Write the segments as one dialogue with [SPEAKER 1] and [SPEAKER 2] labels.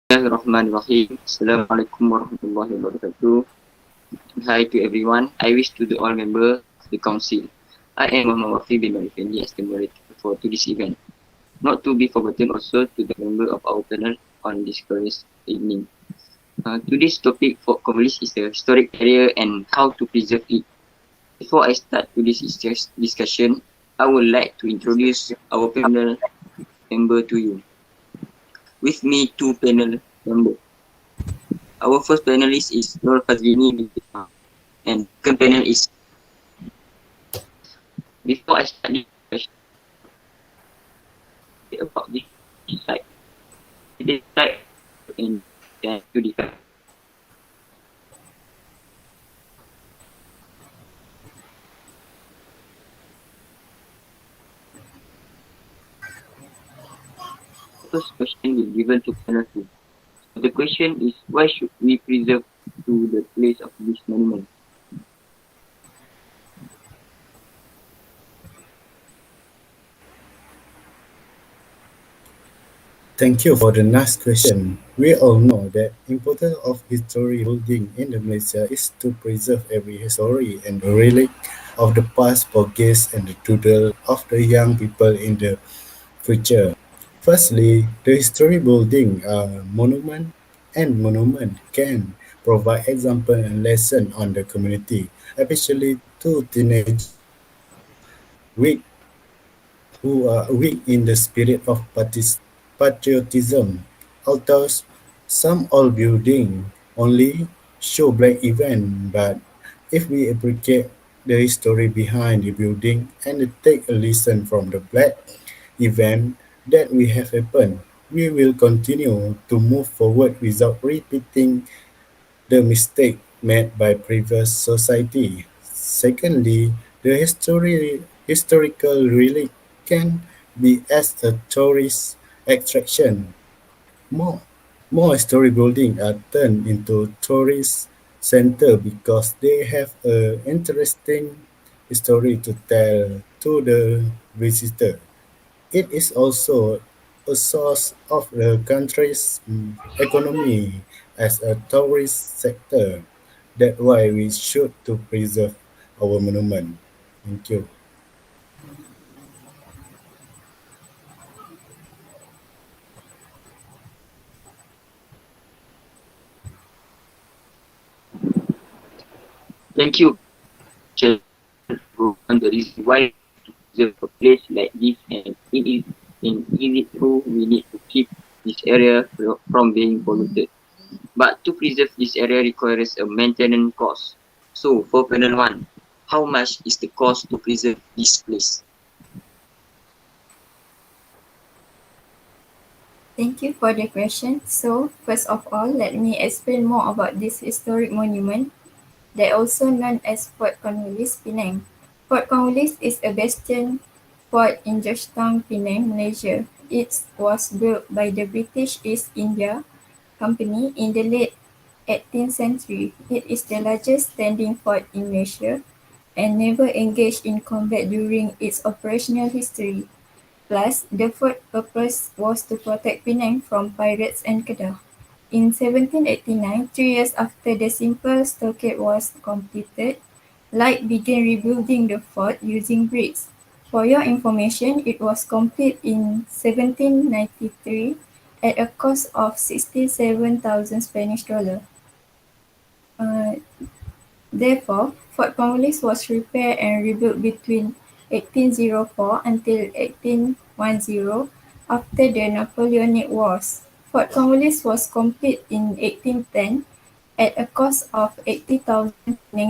[SPEAKER 1] Bismillahirrahmanirrahim. Assalamualaikum warahmatullahi wabarakatuh. Hi to everyone. I wish to the all members of the council. I am Mohammed Wafi bin Nor Effendi as the moderator for today's event. Not to be forgotten also to the member of our panel on this glorious evening. Today's topic for Cornwallis is the historic area and how to preserve it. Before I start today's discussion, I would like to introduce our panel member to you. With me, two panel members. Our first panelist is Nur Fadzliny and second panel is. Before I start this question about this site, this site in to define. First question will be given to panel 2. The question is, why should we preserve to the place of this monument?
[SPEAKER 2] Thank you for the nice question. We all know that importance of history building in the Malaysia is to preserve every history and relic of the past for guests and the doodle of the young people in the future. Firstly, the history building monument can provide example and lesson on the community, especially to teenagers weak who are weak in the spirit of patriotism. Although some old buildings only show black event, but if we appreciate the history behind the building and take a lesson from the black event that we have happened, we will continue to move forward without repeating the mistake made by previous society. Secondly, the historical relic can be as a tourist attraction. More, more story buildings are turned into tourist center because they have a interesting story to tell to the visitor. It is also a source of the country's economy as a tourist sector. That's why we should to preserve our monument. Thank you.
[SPEAKER 1] Thank you, Chair, on the reason why to preserve a place like this, and it is true we need to keep this area from being polluted. But to preserve this area requires a maintenance cost. So for panel 1, how much is the cost to preserve this place?
[SPEAKER 3] Thank you for the question. So, first of all, let me explain more about this historic monument. They are also known as Fort Cornwallis, Penang. Fort Cornwallis is a bastion fort in Georgetown, Penang, Malaysia. It was built by the British East India Company in the late 18th century. It is the largest standing fort in Malaysia and never engaged in combat during its operational history. Plus, the fort purpose was to protect Penang from pirates and Kedah. In 1789, 3 years after the simple stockade was completed, Light began rebuilding the fort using bricks. For your information, it was complete in 1793 at a cost of 67,000 Spanish dollar. Therefore, Fort Cornwallis was repaired and rebuilt between 1804 until 1810 after the Napoleonic Wars. Fort Cornwallis was complete in 1810 at a cost of 80,000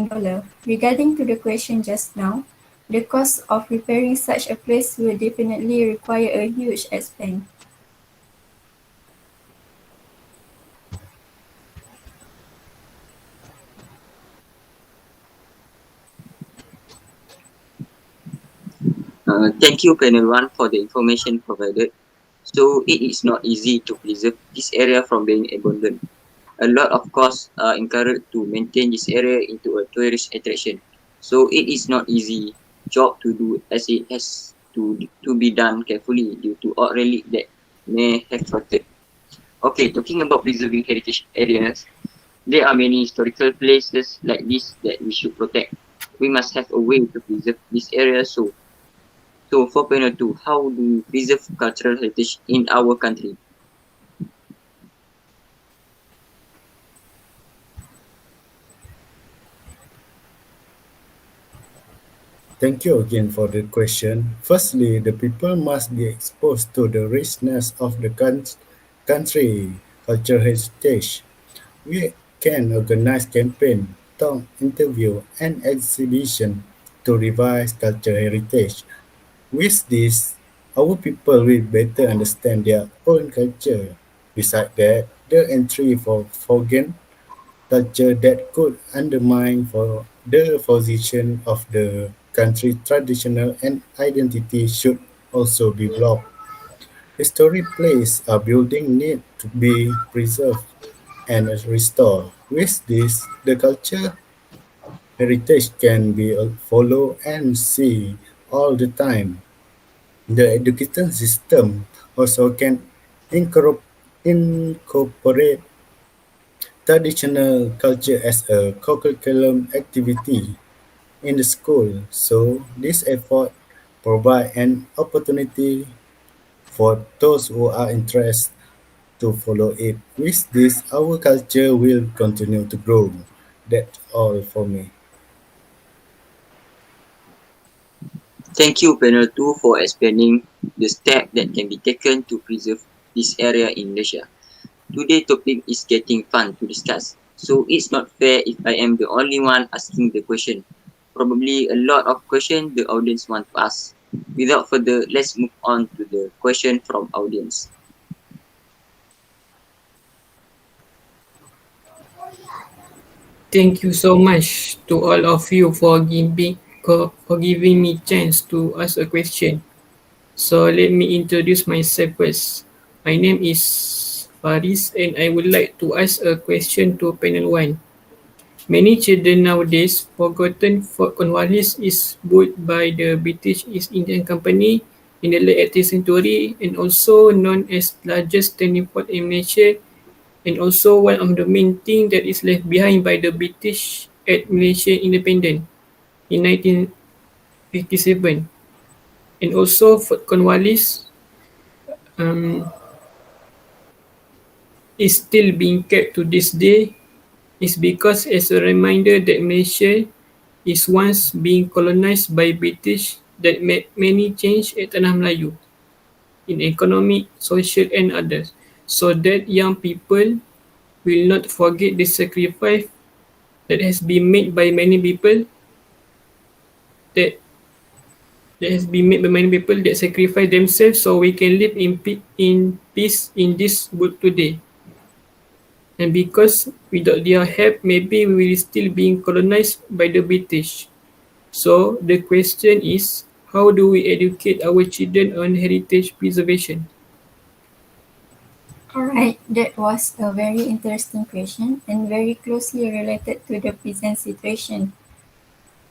[SPEAKER 3] dollar. Regarding to the question just now, the cost of repairing such a place will definitely require a huge expense.
[SPEAKER 1] Thank you, panel 1, for the information provided. So it is not easy to preserve this area from being abandoned. A lot of costs are incurred to maintain this area into a tourist attraction. So it is not easy job to do as it has to be done carefully due to old relic that may have rotted. Okay, talking about preserving heritage areas, there are many historical places like this that we should protect. We must have a way to preserve this area. So 4.2, how do we preserve cultural heritage in our country?
[SPEAKER 2] Thank you again for the question. Firstly, the people must be exposed to the richness of the country cultural heritage. We can organize campaign, talk, interview, and exhibition to revise cultural heritage. With this, our people will better understand their own culture. Besides that, the entry for foreign culture that could undermine for the position of the country's traditional and identity should also be blocked. Historic places or buildings need to be preserved and restored. With this, the culture heritage can be followed and see all the time. The education system also can incorporate traditional culture as a curriculum activity in the school. So this effort provide an opportunity for those who are interested to follow it. With this, our culture will continue to grow. That's all for me.
[SPEAKER 1] Thank you, panel 2, for explaining the step that can be taken to preserve this area in Malaysia. Today's topic is getting fun to discuss. So it's not fair if I am the only one asking the question. Probably a lot of questions the audience want to ask. Without further, let's move on to the question from audience.
[SPEAKER 4] Thank you so much to all of you for giving me chance to ask a question. So let me introduce myself first. My name is Faris and I would like to ask a question to panel 1. Many children nowadays forgotten Fort Cornwallis is built by the British East Indian Company in the late 18th century and also known as largest turning point in Malaysia and also one of the main things that is left behind by the British at Malaysia independent in 1957. And also Fort Cornwallis um, is still being kept to this day is because as a reminder that Malaysia is once being colonized by British that made many change at Tanah Melayu in economic, social and others so that young people will not forget the sacrifice that has been made by many people that that has been made by many people that sacrifice themselves so we can live in peace in this world today. And because without their help, maybe we will still being colonized by the British. So the question is, how do we educate our children on heritage preservation?
[SPEAKER 3] Alright, that was a very interesting question and very closely related to the present situation.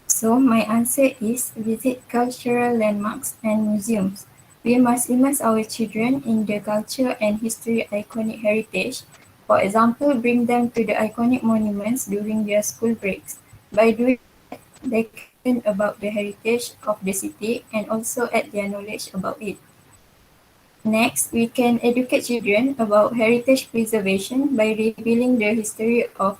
[SPEAKER 3] So my answer is visit cultural landmarks and museums. We must immerse our children in the culture and history iconic heritage. For example, bring them to the iconic monuments during their school breaks. By doing that, they can learn about the heritage of the city and also add their knowledge about it. Next, we can educate children about heritage preservation by revealing the history of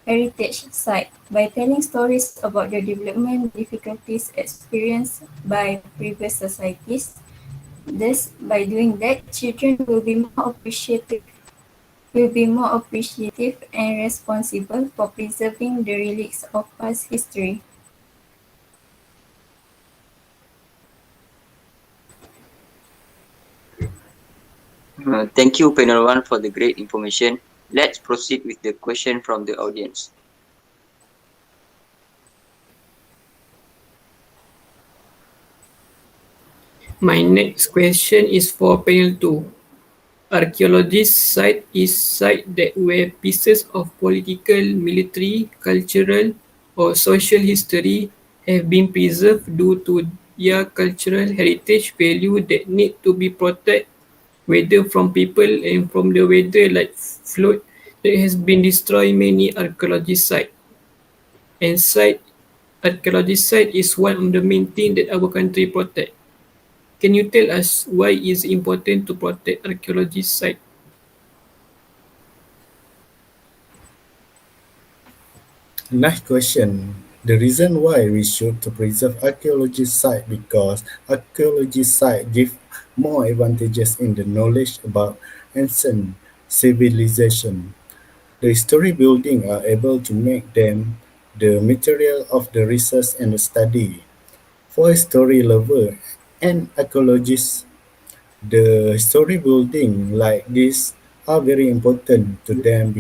[SPEAKER 3] heritage site by telling stories about the development difficulties experienced by previous societies. Thus, by doing that, children will be more appreciative and responsible for preserving the relics of past history.
[SPEAKER 1] Thank you, panel 1, for the great information. Let's proceed with the question from the audience.
[SPEAKER 4] My next question is for panel 2. Archaeologist site is site that where pieces of political, military, cultural, or social history have been preserved due to their cultural heritage value that need to be protected, whether from people and from the weather like flood that has been destroyed many archaeology site. And archaeology site is one of the main things that our country protect. Can you tell us why is important to protect archaeology site?
[SPEAKER 2] Nice question. The reason why we should to preserve archaeology site because archaeology site give more advantages in the knowledge about ancient civilization. The historic building are able to make them the material of the research and the study. For history lover and archaeologists, the story building like this are very important to them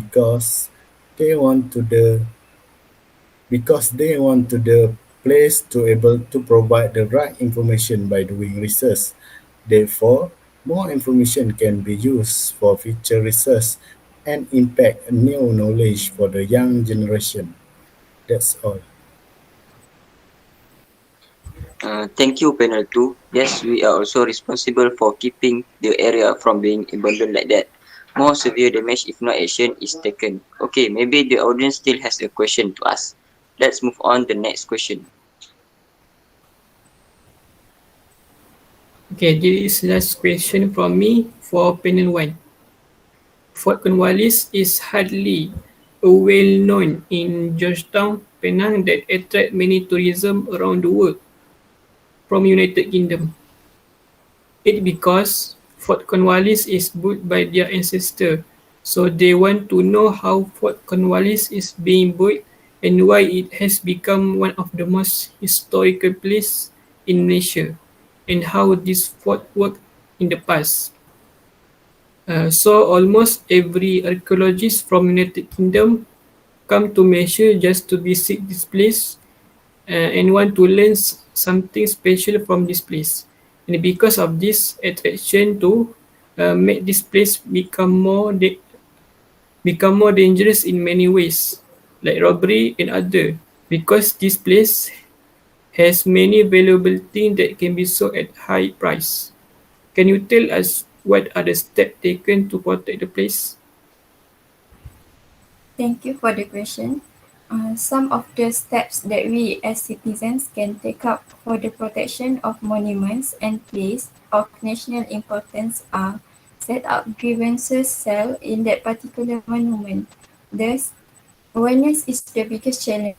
[SPEAKER 2] they want to the they want to the place to able to provide the right information by doing research. Therefore, more information can be used for future research and impact new knowledge for the young generation. That's all.
[SPEAKER 1] Thank you, panel 2. Yes, we are also responsible for keeping the area from being abandoned like that. More severe damage if no action is taken. Okay, maybe the audience still has a question to ask. Let's move on to the next question.
[SPEAKER 4] Okay, this is last question from me for panel 1. Fort Cornwallis is hardly well known in Georgetown, Penang that attract many tourism around the world from United Kingdom. It because Fort Cornwallis is built by their ancestor, so they want to know how Fort Cornwallis is being built and why it has become one of the most historical places in Malaysia, and how this fort worked in the past. So almost every archaeologist from United Kingdom come to Malaysia just to visit this place and want to learn something special from this place. And because of this attraction to make this place become more dangerous in many ways, like robbery and other. Because this place has many valuable things that can be sold at high price. Can you tell us what are the steps taken to protect the place?
[SPEAKER 3] Thank you for the question. Some of the steps that we as citizens can take up for the protection of monuments and places of national importance are set up grievances cell in that particular monument. Thus, awareness is the biggest challenge.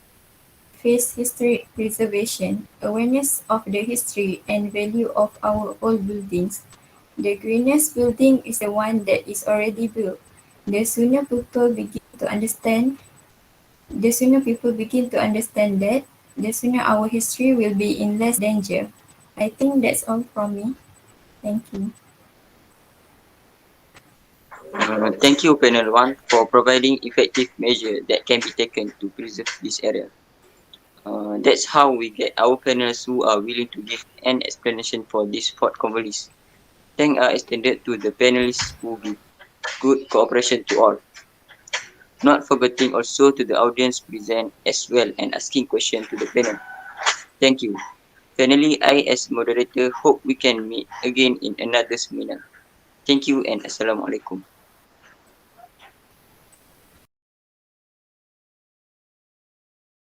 [SPEAKER 3] Face history preservation, awareness of the history and value of our old buildings. The greenest building is the one that is already built. The sooner people begin to understand that, the sooner our history will be in less danger. I think that's all from me. Thank you.
[SPEAKER 1] Thank you, panel 1, for providing effective measures that can be taken to preserve this area. That's how we get our panelists who are willing to give an explanation for this Fort Cornwallis. Thanks are extended to the panelists who give good cooperation to all. Not forgetting also to the audience present as well and asking questions to the panel. Thank you. Finally, I as moderator hope we can meet again in another seminar. Thank you and Assalamualaikum.